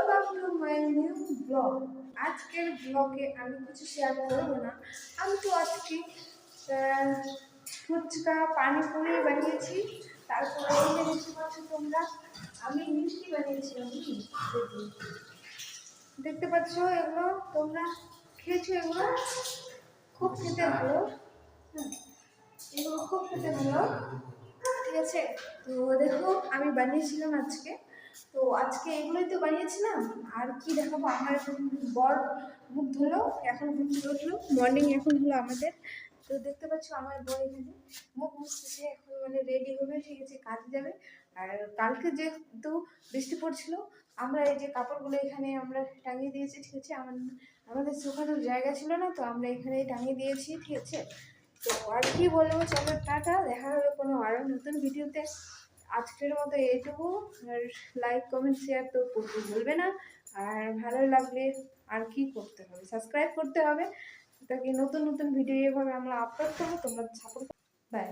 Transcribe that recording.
Welcome to my new blog. আজকের ব্লগে আমি কিছু শেয়ার করবো না। আমি তো আজকে ফুচকা পানিপুরি বানিয়েছি। তারপরে এই যে দেখতে পাচ্ছ তোমরা, আমি মিষ্টি বানিয়েছিলাম। দেখতে পাচ্ছ এগুলো, তোমরা খেয়েছো এগুলো? খুব খেতে ভালো। এগুলো খুব খেতে ভালো, ঠিক আছে। তো দেখো আমি বানিয়েছিলাম আজকে, তো আজকে এগুলোই তো বানিয়েছিলাম। আর কি দেখাবো, আমার এখন বর মুখ ধুলো, এখন ঘুম থেকে উঠলো, মর্নিং এখন হলো আমাদের। তো দেখতে পাচ্ছ আমার বর এখানে মুখ মুছতেছে, এখন মানে রেডি হবে, ঠিক আছে, কাজে যাবে। আর কালকে যেহেতু বৃষ্টি পড়ছিল, আমরা এই যে কাপড়গুলো এখানে আমরা টাঙিয়ে দিয়েছি, ঠিক আছে। আমাদের শুকানোর জায়গা ছিল না, তো আমরা এখানে টাঙিয়ে দিয়েছি, ঠিক আছে। তো আর কি বলবো, চলো টাটা, দেখা হবে কোনো আরো নতুন ভিডিওতে। আজকের মতো এইটুকু। আর লাইক কমেন্ট শেয়ার তো করতে ভুলবে না। আর ভালো লাগলে আর কি করতে হবে, সাবস্ক্রাইব করতে হবে, তাকে নতুন নতুন ভিডিও এভাবে আমরা আপলোড করবো, তোমরা সাপোর্ট। বাই।